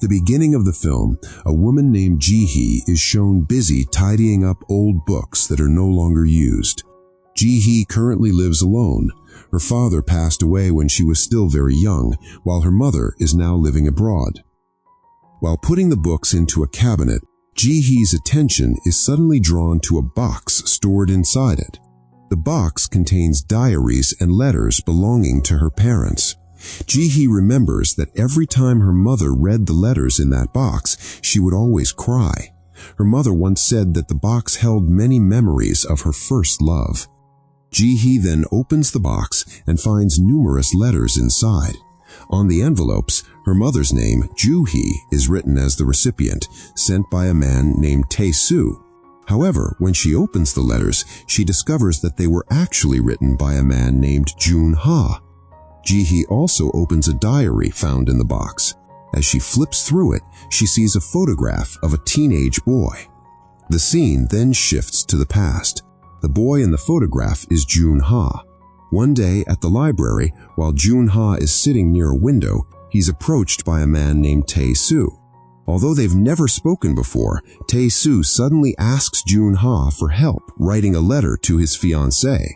At the beginning of the film, a woman named Joo-hee is shown busy tidying up old books that are no longer used. Joo-hee currently lives alone. Her father passed away when she was still very young, while her mother is now living abroad. While putting the books into a cabinet, Joo-hee's attention is suddenly drawn to a box stored inside it. The box contains diaries and letters belonging to her parents. Joo-hee remembers that every time her mother read the letters in that box, she would always cry. Her mother once said that the box held many memories of her first love. Joo-hee then opens the box and finds numerous letters inside. On the envelopes, her mother's name, Joo-hee, is written as the recipient, sent by a man named Tae-soo. However, when she opens the letters, she discovers that they were actually written by a man named Joon-ha. Joo-hee also opens a diary found in the box. As she flips through it, she sees a photograph of a teenage boy. The scene then shifts to the past. The boy in the photograph is Joon-ha. One day at the library, while Joon-ha is sitting near a window, he's approached by a man named Tae-soo. Although they've never spoken before, Tae-soo suddenly asks Joon-ha for help writing a letter to his fiancée.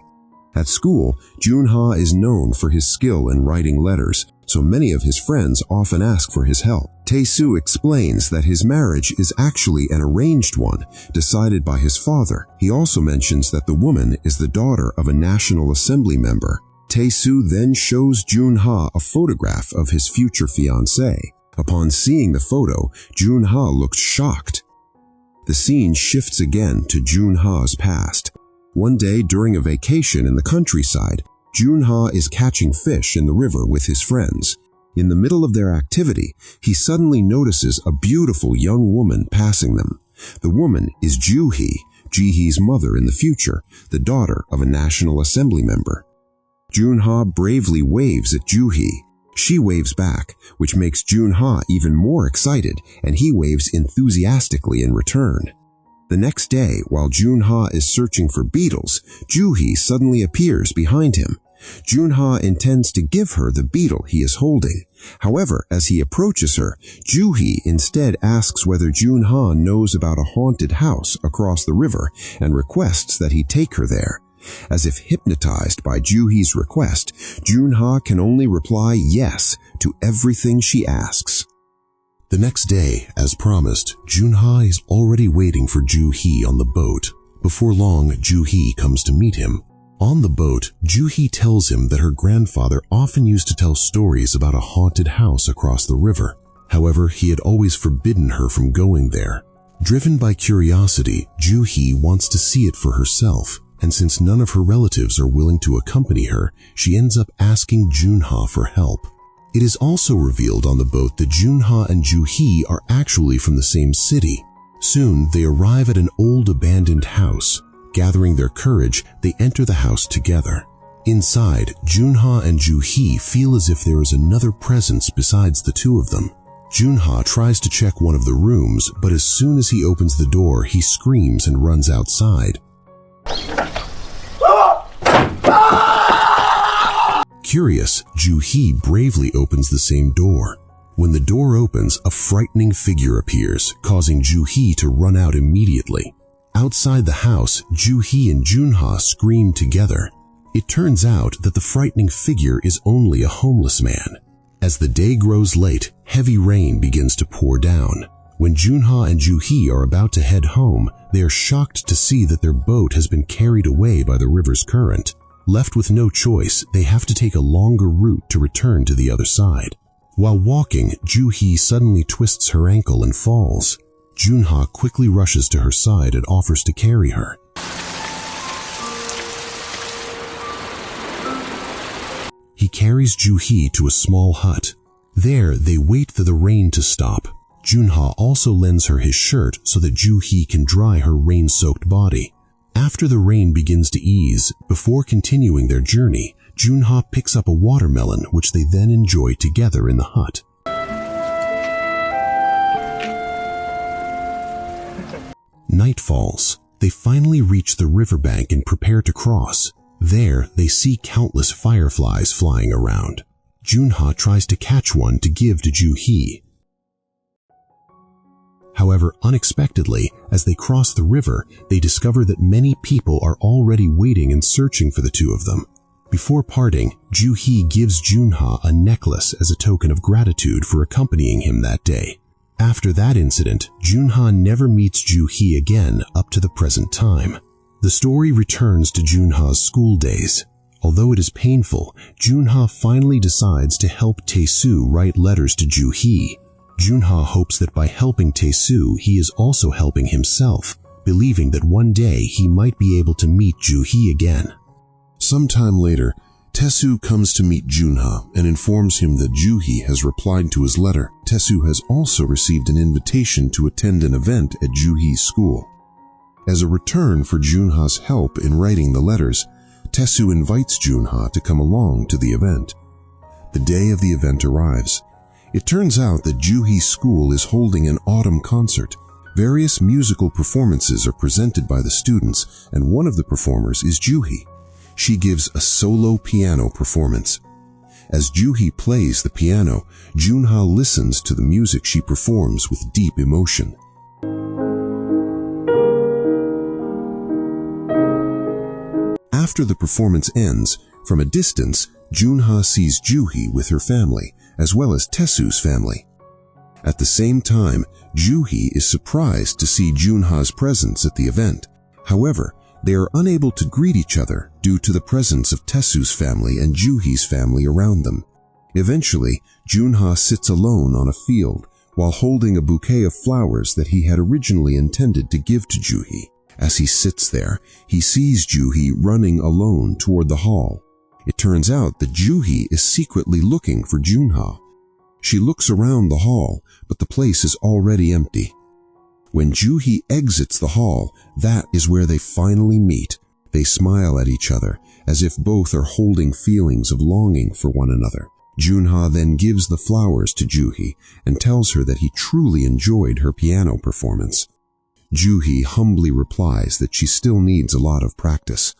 At school, Joon-ha is known for his skill in writing letters, so many of his friends often ask for his help. Tae-soo explains that his marriage is actually an arranged one, decided by his father. He also mentions that the woman is the daughter of a National Assembly member. Tae-soo then shows Joon-ha a photograph of his future fiancée. Upon seeing the photo, Joon-ha looks shocked. The scene shifts again to Joon-ha's past. One day during a vacation in the countryside, Joon-ha is catching fish in the river with his friends. In the middle of their activity, he suddenly notices a beautiful young woman passing them. The woman is Joo-hee, Joo-hee's mother in the future, the daughter of a National Assembly member. Joon-ha bravely waves at Joo-hee. She waves back, which makes Joon-ha even more excited, and he waves enthusiastically in return. The next day, while Joon-ha is searching for beetles, Joo-hee suddenly appears behind him. Joon-ha intends to give her the beetle he is holding. However, as he approaches her, Joo-hee instead asks whether Joon-ha knows about a haunted house across the river and requests that he take her there. As if hypnotized by Joo-hee's request, Joon-ha can only reply yes to everything she asks. The next day, as promised, Joon-ha is already waiting for Joo-hee on the boat. Before long, Joo-hee comes to meet him. On the boat, Joo-hee tells him that her grandfather often used to tell stories about a haunted house across the river. However, he had always forbidden her from going there. Driven by curiosity, Joo-hee wants to see it for herself, and since none of her relatives are willing to accompany her, she ends up asking Joon-ha for help. It is also revealed on the boat that Joon-ha and Joo-hee are actually from the same city. Soon, they arrive at an old abandoned house. Gathering their courage, they enter the house together. Inside, Joon-ha and Joo-hee feel as if there is another presence besides the two of them. Joon-ha tries to check one of the rooms, but as soon as he opens the door, he screams and runs outside. Curious, Joo-hee bravely opens the same door. When the door opens, a frightening figure appears, causing Joo-hee to run out immediately. Outside the house, Joo-hee and Joon-ha scream together. It turns out that the frightening figure is only a homeless man. As the day grows late, heavy rain begins to pour down. When Joon-ha and Joo-hee are about to head home, they are shocked to see that their boat has been carried away by the river's current. Left with no choice, they have to take a longer route to return to the other side. While walking, Joo-hee suddenly twists her ankle and falls. Joon-ha quickly rushes to her side and offers to carry her. He carries Joo-hee to a small hut. There, they wait for the rain to stop. Joon-ha also lends her his shirt so that Joo-hee can dry her rain-soaked body. After the rain begins to ease, before continuing their journey, Joon-ha picks up a watermelon which they then enjoy together in the hut. Night falls. They finally reach the riverbank and prepare to cross. There, they see countless fireflies flying around. Joon-ha tries to catch one to give to Joo-hee. However, unexpectedly, as they cross the river, they discover that many people are already waiting and searching for the two of them. Before parting, Joo-hee gives Joon-ha a necklace as a token of gratitude for accompanying him that day. After that incident, Joon-ha never meets Joo-hee again up to the present time. The story returns to Joon-ha's school days. Although it is painful, Joon-ha finally decides to help Tae-soo write letters to Joo-hee. Joon-ha hopes that by helping Tae-soo, he is also helping himself, believing that one day he might be able to meet Joo-hee again. Sometime later, Tae-soo comes to meet Joon-ha and informs him that Joo-hee has replied to his letter. Tae-soo has also received an invitation to attend an event at Joo-hee's school. As a return for Joon-ha's help in writing the letters, Tae-soo invites Joon-ha to come along to the event. The day of the event arrives. It turns out that Joo-hee's school is holding an autumn concert. Various musical performances are presented by the students, and one of the performers is Joo-hee. She gives a solo piano performance. As Joo-hee plays the piano, Joon-ha listens to the music she performs with deep emotion. After the performance ends, from a distance, Joon-ha sees Joo-hee with her family, as well as Tae-soo's family. At the same time, Joo-hee is surprised to see Joon-ha's presence at the event. However, they are unable to greet each other due to the presence of Tae-soo's family and Joo-hee's family around them. Eventually, Joon-ha sits alone on a field while holding a bouquet of flowers that he had originally intended to give to Joo-hee. As he sits there, he sees Joo-hee running alone toward the hall. It turns out that Joo-hee is secretly looking for Joon-ha. She looks around the hall, but the place is already empty. When Joo-hee exits the hall, that is where they finally meet. They smile at each other, as if both are holding feelings of longing for one another. Joon-ha then gives the flowers to Joo-hee and tells her that he truly enjoyed her piano performance. Joo-hee humbly replies that she still needs a lot of practice.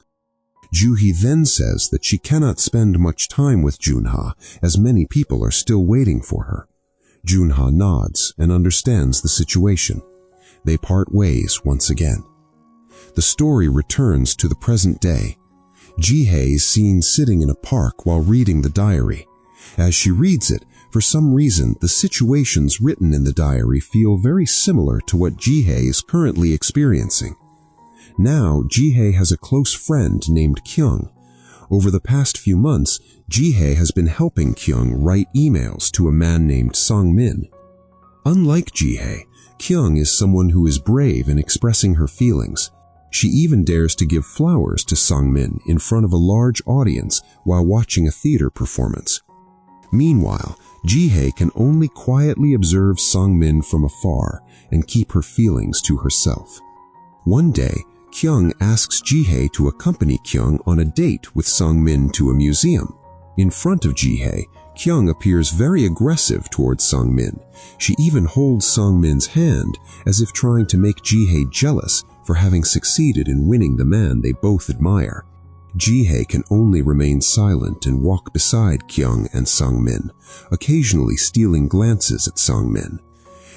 Joo-hee then says that she cannot spend much time with Joon-ha, as many people are still waiting for her. Joon-ha nods and understands the situation. They part ways once again. The story returns to the present day. Ji-hye is seen sitting in a park while reading the diary. As she reads it, for some reason, the situations written in the diary feel very similar to what Ji-hye is currently experiencing. Now, Ji-hye has a close friend named Kyung. Over the past few months, Ji-hye has been helping Kyung write emails to a man named Sung-min. Unlike Ji-hye, Kyung is someone who is brave in expressing her feelings. She even dares to give flowers to Sung-min in front of a large audience while watching a theater performance. Meanwhile, Ji-hye can only quietly observe Sung-min from afar and keep her feelings to herself. One day, Kyung asks Ji-hye to accompany Kyung on a date with Sung-min to a museum. In front of Ji-hye, Kyung appears very aggressive towards Sung-min. She even holds Sung-min's hand as if trying to make Ji-hye jealous for having succeeded in winning the man they both admire. Ji-hye can only remain silent and walk beside Kyung and Sung-min, occasionally stealing glances at Sung-min.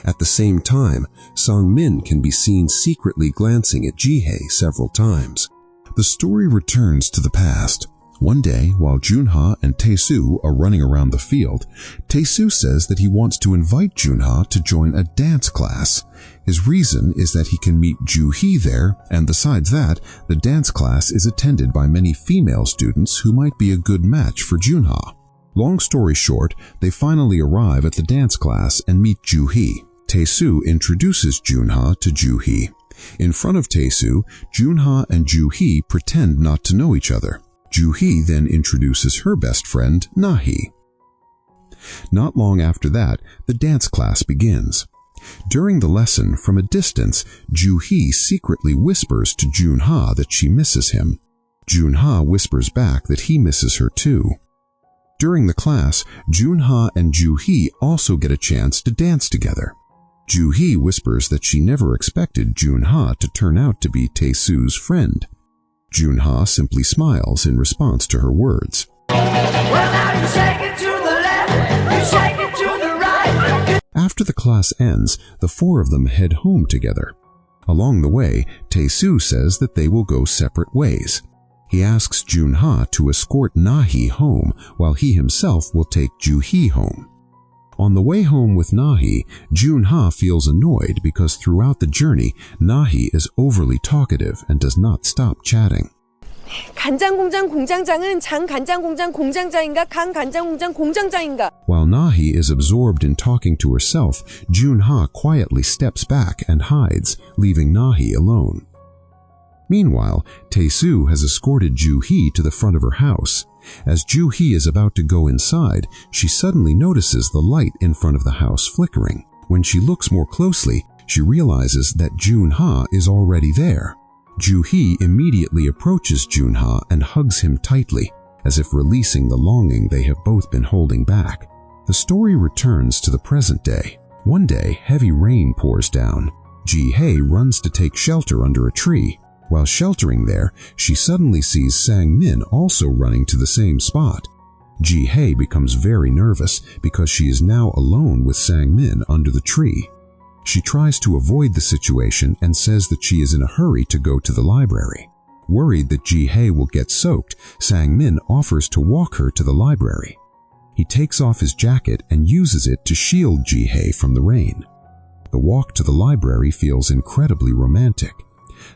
At the same time, Sung-min can be seen secretly glancing at Ji-hye several times. The story returns to the past. One day, while Joon-ha and Tae-soo are running around the field, Tae-soo says that he wants to invite Joon-ha to join a dance class. His reason is that he can meet Joo-hee there, and besides that, the dance class is attended by many female students who might be a good match for Joon-ha. Long story short, they finally arrive at the dance class and meet Joo-hee. Tae-soo introduces Joon-ha to Joo-hee. In front of Tae-soo, Joon-ha and Joo-hee pretend not to know each other. Joo-hee then introduces her best friend, Na-hee. Not long after that, the dance class begins. During the lesson, from a distance, Joo-hee secretly whispers to Joon-ha that she misses him. Joon-ha whispers back that he misses her too. During the class, Joon-ha and Joo-hee also get a chance to dance together. Joo-hee whispers that she never expected Joon-ha to turn out to be Tae-soo's friend. Joon-ha simply smiles in response to her words. Well, now you shake it to the left, you shake it to the right. After the class ends, the four of them head home together. Along the way, Tae-soo says that they will go separate ways. He asks Joon-ha to escort Na-hee home while he himself will take Joo-hee home. On the way home with Na-hee, Joon-ha feels annoyed because throughout the journey, Na-hee is overly talkative and does not stop chatting. 간장공장 공장장은 장간장공장 공장장인가 강간장공장 공장장인가? While Na-hee is absorbed in talking to herself, Joon-ha quietly steps back and hides, leaving Na-hee alone. Meanwhile, Tae-soo has escorted Joo-hee to the front of her house. As Joo-hee is about to go inside, she suddenly notices the light in front of the house flickering. When she looks more closely, she realizes that Joon-ha is already there. Joo-hee immediately approaches Joon-ha and hugs him tightly, as if releasing the longing they have both been holding back. The story returns to the present day. One day, heavy rain pours down. Joo-hee runs to take shelter under a tree. While sheltering there, she suddenly sees Sang-min also running to the same spot. Joo-hee becomes very nervous because she is now alone with Sang-min under the tree. She tries to avoid the situation and says that she is in a hurry to go to the library. Worried that Joo-hee will get soaked, Sang-min offers to walk her to the library. He takes off his jacket and uses it to shield Joo-hee from the rain. The walk to the library feels incredibly romantic.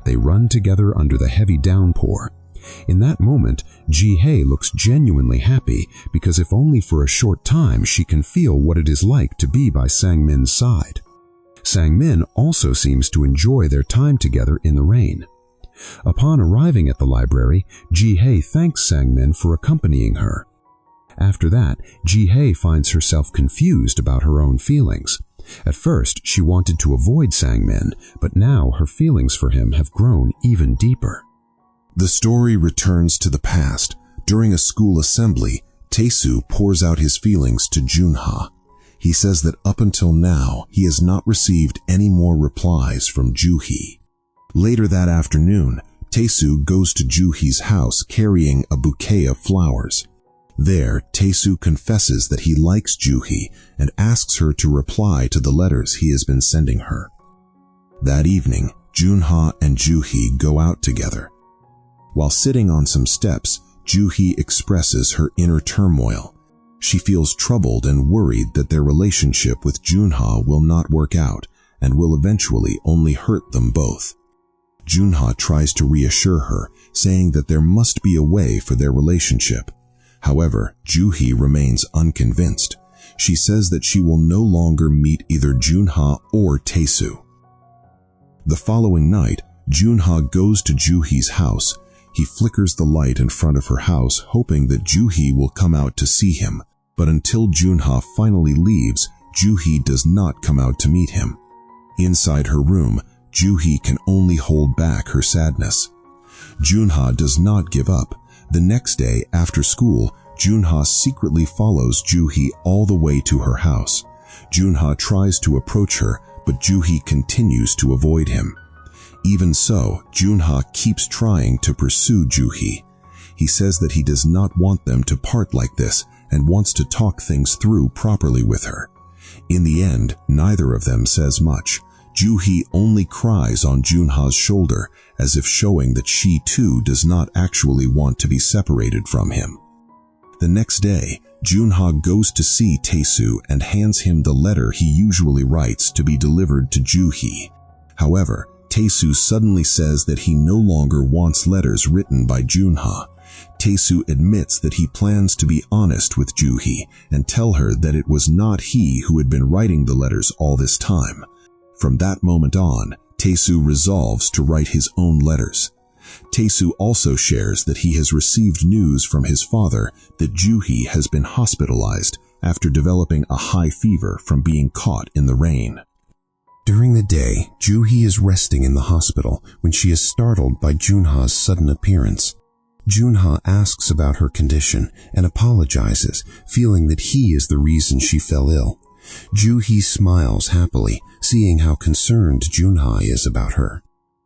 They run together under the heavy downpour. In that moment, Joo-hee looks genuinely happy because if only for a short time she can feel what it is like to be by Sang-min's side. Sang-min also seems to enjoy their time together in the rain. Upon arriving at the library, Joo-hee thanks Sang-min for accompanying her. After that, Joo-hee finds herself confused about her own feelings. At first, she wanted to avoid Sang-min, but now her feelings for him have grown even deeper. The story returns to the past. During a school assembly, Tae-soo pours out his feelings to Joon-ha. He says that up until now, he has not received any more replies from Joo-hee. Later that afternoon, Tae-soo goes to Joo-hee's house carrying a bouquet of flowers. There, Tae-soo confesses that he likes Joo-hee and asks her to reply to the letters he has been sending her. That evening, Joon-ha and Joo-hee go out together. While sitting on some steps, Joo-hee expresses her inner turmoil. She feels troubled and worried that their relationship with Joon-ha will not work out and will eventually only hurt them both. Joon-ha tries to reassure her, saying that there must be a way for their relationship. However, Joo-hee remains unconvinced. She says that she will no longer meet either Joon-ha or Tae-soo. The following night, Joon-ha goes to Joo-hee's house. He flickers the light in front of her house, hoping that Joo-hee will come out to see him. But until Joon-ha finally leaves, Joo-hee does not come out to meet him. Inside her room, Joo-hee can only hold back her sadness. Joon-ha does not give up. The next day, after school, Joon-ha secretly follows Joo-hee all the way to her house. Joon-ha tries to approach her, but Joo-hee continues to avoid him. Even so, Joon-ha keeps trying to pursue Joo-hee. He says that he does not want them to part like this and wants to talk things through properly with her. In the end, neither of them says much. Joo-hee only cries on Joon-ha's shoulder, as if showing that she too does not actually want to be separated from him. The next day, Joon-ha goes to see Tae-soo and hands him the letter he usually writes to be delivered to Joo-hee. However, Tae-soo suddenly says that he no longer wants letters written by Joon-ha. Tae-soo admits that he plans to be honest with Joo-hee and tell her that it was not he who had been writing the letters all this time. From that moment on, Tae-soo resolves to write his own letters. Tae-soo also shares that he has received news from his father that Joo-hee has been hospitalized after developing a high fever from being caught in the rain. During the day, Joo-hee is resting in the hospital when she is startled by Joon-ha's sudden appearance. Joon-ha asks about her condition and apologizes, feeling that he is the reason she fell ill. Joo-hee smiles happily, seeing how concerned Joon-ha is about her.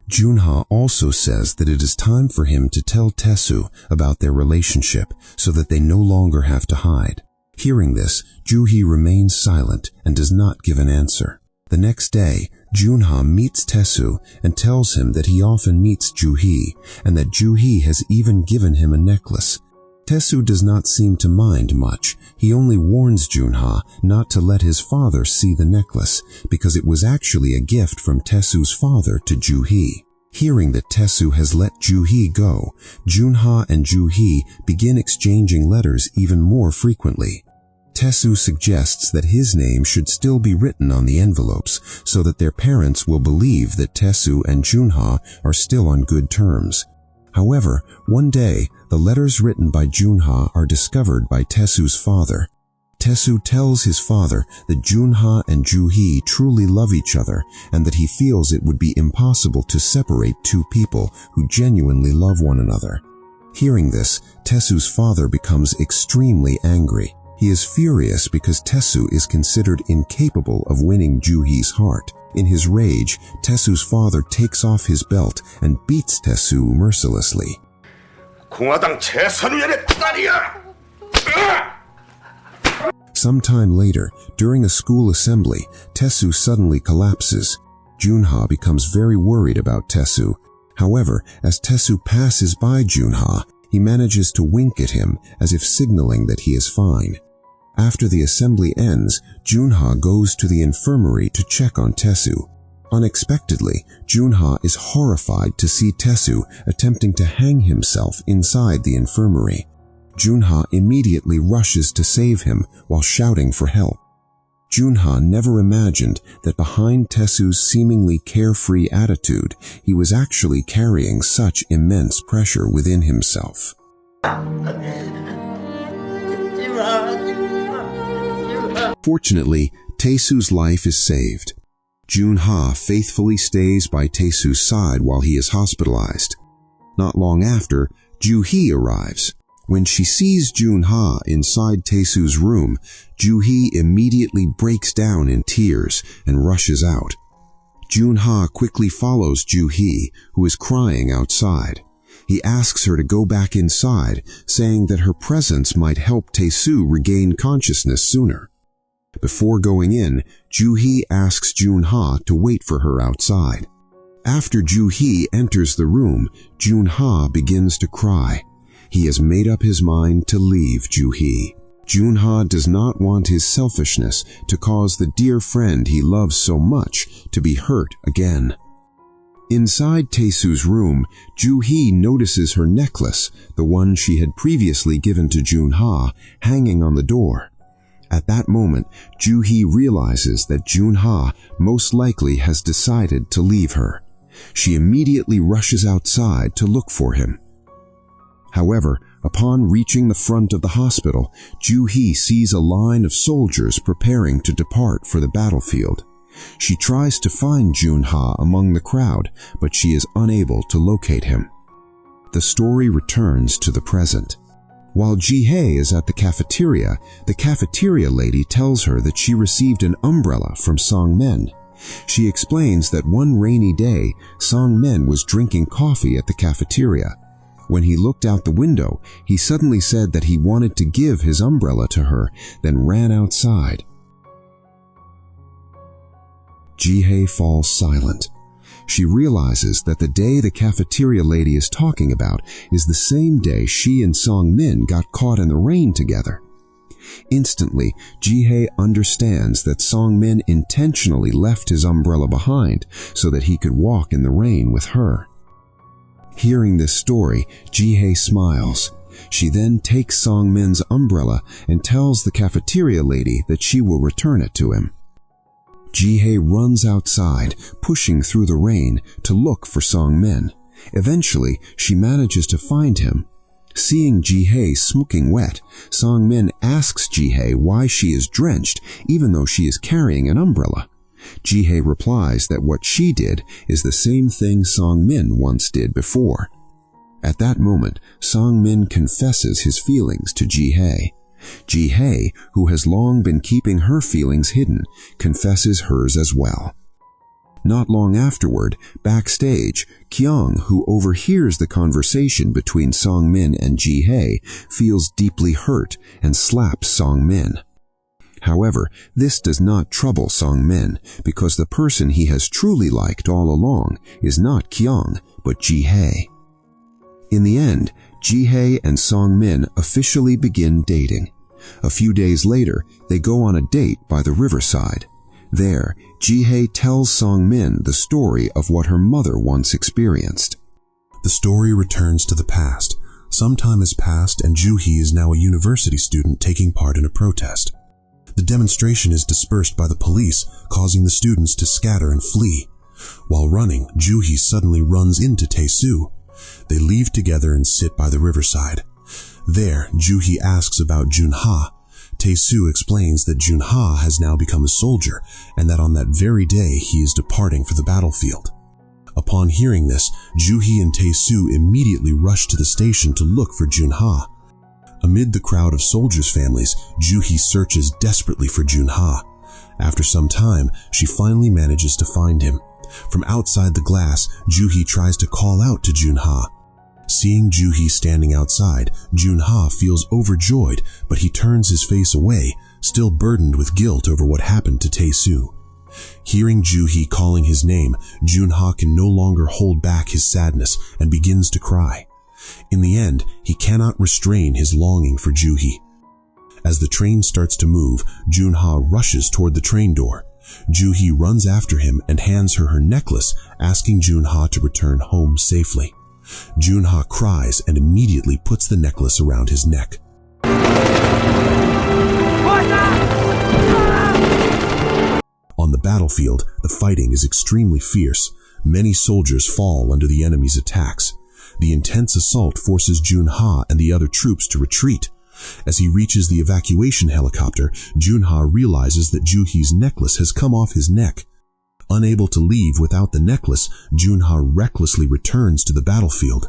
Joon-ha also says that it is time for him to tell Tae-soo about their relationship so that they no longer have to hide. Hearing this, Joo-hee remains silent and does not give an answer. The next day, Joon-ha meets Tae-soo and tells him that he often meets Joo-hee and that Joo-hee has even given him a necklace. Tae-soo does not seem to mind much. He only warns Joon-ha not to let his father see the necklace because it was actually a gift from Tae-soo's father to Joo-hee. Hearing that Tae-soo has let Joo-hee go, Joon-ha and Joo-hee begin exchanging letters even more frequently. Tae-soo suggests that his name should still be written on the envelopes so that their parents will believe that Tae-soo and Joon-ha are still on good terms. However, one day, the letters written by Joon-ha are discovered by Tae-soo's father. Tae-soo tells his father that Joon-ha and Joo-hee truly love each other and that he feels it would be impossible to separate two people who genuinely love one another. Hearing this, Tae-soo's father becomes extremely angry. He is furious because Tae-soo is considered incapable of winning Joo-hee's heart. In his rage, Tae-soo's father takes off his belt and beats Tae-soo mercilessly. 공화당 제3위원의 딸이야! Sometime later, during a school assembly, Tae-soo suddenly collapses. Joon-ha becomes very worried about Tae-soo. However, as Tae-soo passes by Joon-ha, he manages to wink at him as if signaling that he is fine. After the assembly ends, Joon-ha goes to the infirmary to check on Tae-soo. Unexpectedly, Joon-ha is horrified to see Tae-soo attempting to hang himself inside the infirmary. Joon-ha immediately rushes to save him while shouting for help. Joon-ha never imagined that behind Tae-soo's seemingly carefree attitude, he was actually carrying such immense pressure within himself. Fortunately, Tae-soo's life is saved. Joon-ha faithfully stays by Tae-soo's side while he is hospitalized. Not long after, Joo-hee arrives. When she sees Joon-ha inside Tae-soo's room, Joo-hee immediately breaks down in tears and rushes out. Joon-ha quickly follows Joo-hee, who is crying outside. He asks her to go back inside, saying that her presence might help Tae-soo regain consciousness sooner. Before going in, Joo-hee asks Joon-ha to wait for her outside. After Joo-hee enters the room, Joon-ha begins to cry. He has made up his mind to leave Joo-hee. Joon-ha does not want his selfishness to cause the dear friend he loves so much to be hurt again. Inside Tae-soo's room, Joo-hee notices her necklace, the one she had previously given to Joon-ha, hanging on the door. At that moment, Joo-hee realizes that Joon-ha most likely has decided to leave her. She immediately rushes outside to look for him. However, upon reaching the front of the hospital, Joo-hee sees a line of soldiers preparing to depart for the battlefield. She tries to find Joon-ha among the crowd, but she is unable to locate him. The story returns to the present. While Joo-hee is at the cafeteria lady tells her that she received an umbrella from Song-min. She explains that one rainy day, Song-min was drinking coffee at the cafeteria. When he looked out the window, he suddenly said that he wanted to give his umbrella to her, then ran outside. Joo-hee falls silent. She realizes that the day the cafeteria lady is talking about is the same day she and Song-min got caught in the rain together. Instantly, Joo-hee understands that Song-min intentionally left his umbrella behind so that he could walk in the rain with her. Hearing this story, Joo-hee smiles. She then takes Song-min's umbrella and tells the cafeteria lady that she will return it to him. Joo-hee runs outside, pushing through the rain to look for Song-min. Eventually, she manages to find him. Seeing Joo-hee soaking wet, Song-min asks Joo-hee why she is drenched even though she is carrying an umbrella. Joo-hee replies that what she did is the same thing Song-min once did before. At that moment, Song-min confesses his feelings to Joo-hee. Joo-hee, who has long been keeping her feelings hidden, confesses hers as well. Not long afterward, backstage, Kyung, who overhears the conversation between Song-min and Ji-hee, feels deeply hurt and slaps Song-min. However, this does not trouble Song-min because the person he has truly liked all along is not Kyung, but Ji-hee. In the end, Ji-hee and Song-min officially begin dating. A few days later, they go on a date by the riverside. There, Ji-hee tells Song-min the story of what her mother once experienced. The story returns to the past. Some time has passed and Joo-hee is now a university student taking part in a protest. The demonstration is dispersed by the police, causing the students to scatter and flee. While running, Joo-hee suddenly runs into Tae-soo. They leave together and sit by the riverside. There, Joo-hee asks about Joon-ha. Tae-soo explains that Joon-ha has now become a soldier and that on that very day he is departing for the battlefield. Upon hearing this, Joo-hee and Tae-soo immediately rush to the station to look for Joon-ha. Amid the crowd of soldiers' families, Joo-hee searches desperately for Joon-ha. After some time, she finally manages to find him. From outside the glass, Joo-hee tries to call out to Joon-ha. Seeing Joo-hee standing outside, Joon-ha feels overjoyed, but he turns his face away, still burdened with guilt over what happened to Tae-soo. Hearing Joo-hee calling his name, Joon-ha can no longer hold back his sadness and begins to cry. In the end, he cannot restrain his longing for Joo-hee. As the train starts to move, Joon-ha rushes toward the train door. Joo-hee runs after him and hands her necklace, asking Joon-ha to return home safely. Joon-ha cries and immediately puts the necklace around his neck. On the battlefield, the fighting is extremely fierce. Many soldiers fall under the enemy's attacks. The intense assault forces Joon-ha and the other troops to retreat. As he reaches the evacuation helicopter, Joon-ha realizes that Joo-hee's necklace has come off his neck. Unable to leave without the necklace, Joon-ha recklessly returns to the battlefield.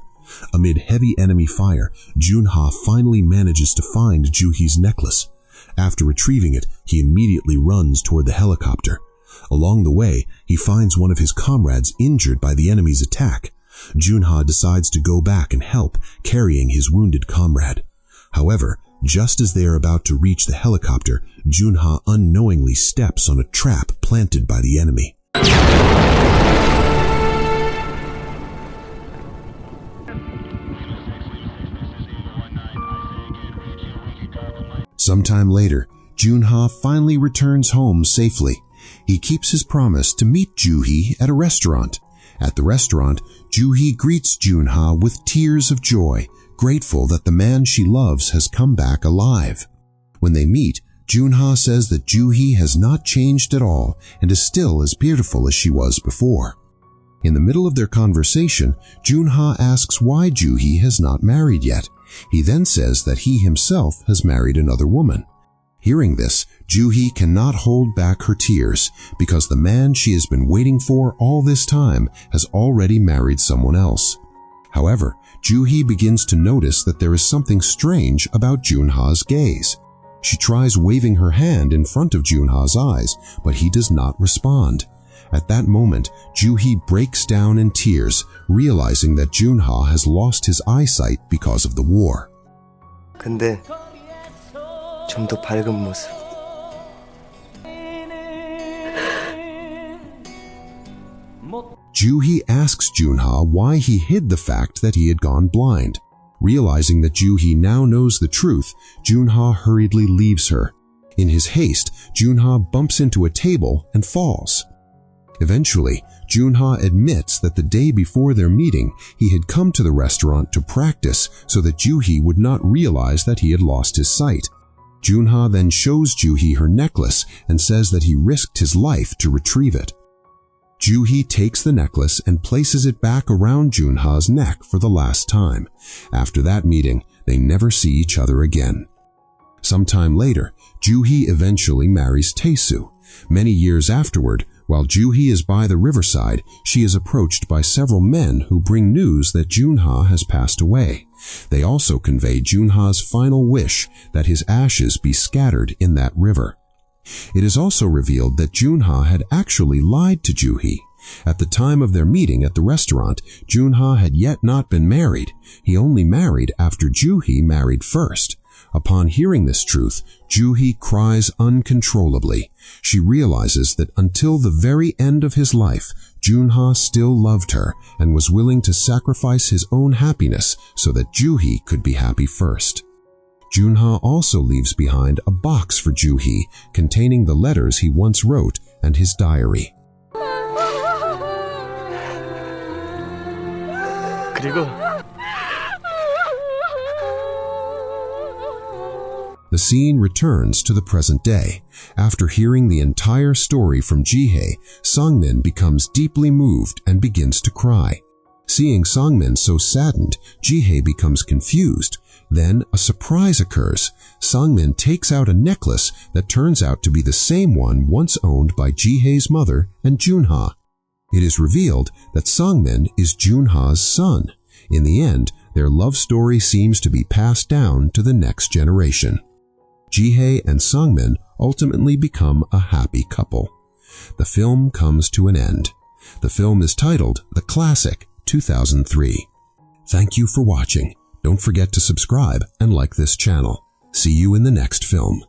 Amid heavy enemy fire, Joon-ha finally manages to find Joo-hee's necklace. After retrieving it, he immediately runs toward the helicopter. Along the way, he finds one of his comrades injured by the enemy's attack. Joon-ha decides to go back and help, carrying his wounded comrade. However, just as they are about to reach the helicopter, Joon-ha unknowingly steps on a trap planted by the enemy. Sometime later, Joon-ha finally returns home safely. He keeps his promise to meet Joo-hee at a restaurant. At the restaurant, Joo-hee greets Joon-ha with tears of joy, grateful that the man she loves has come back alive. When they meet, Joon-ha says that Joo-hee has not changed at all and is still as beautiful as she was before. In the middle of their conversation, Joon-ha asks why Joo-hee has not married yet. He then says that he himself has married another woman. Hearing this, Joo-hee cannot hold back her tears because the man she has been waiting for all this time has already married someone else. However, Joo-hee begins to notice that there is something strange about Joon-ha's gaze. She tries waving her hand in front of Joon-ha's eyes, but he does not respond. At that moment, Joo-hee breaks down in tears, realizing that Joon-ha has lost his eyesight because of the war. 근데 좀 더 밝은 모습. Joo-hee asks Joon-ha why he hid the fact that he had gone blind. Realizing that Joo-hee now knows the truth, Joon-ha hurriedly leaves her. In his haste, Joon-ha bumps into a table and falls. Eventually, Joon-ha admits that the day before their meeting, he had come to the restaurant to practice so that Joo-hee would not realize that he had lost his sight. Joon-ha then shows Joo-hee her necklace and says that he risked his life to retrieve it. Joo-hee takes the necklace and places it back around Joon-ha's neck for the last time. After that meeting, they never see each other again. Sometime later, Joo-hee eventually marries Tae-soo. Many years afterward, while Joo-hee is by the riverside, she is approached by several men who bring news that Joon-ha has passed away. They also convey Joon-ha's final wish that his ashes be scattered in that river. It is also revealed that Joon-ha had actually lied to Joo-hee. At the time of their meeting at the restaurant, Joon-ha had yet not been married. He only married after Joo-hee married first. Upon hearing this truth, Joo-hee cries uncontrollably. She realizes that until the very end of his life, Joon-ha still loved her and was willing to sacrifice his own happiness so that Joo-hee could be happy first. Joon-ha also leaves behind a box for Joo-hee containing the letters he once wrote and his diary. 그리고 The scene returns to the present day. After hearing the entire story from Ji-hye, Sangmin becomes deeply moved and begins to cry. Seeing Sangmin so saddened, Ji-hye becomes confused. Then a surprise occurs. Sangmin takes out a necklace that turns out to be the same one once owned by Ji-hye's mother and Joon-ha. It is revealed that Sangmin is Joon-ha's son. In the end, their love story seems to be passed down to the next generation. Ji-hye and Sangmin ultimately become a happy couple. The film comes to an end. The film is titled The Classic, 2003. Thank you for watching. Don't forget to subscribe and like this channel. See you in the next film.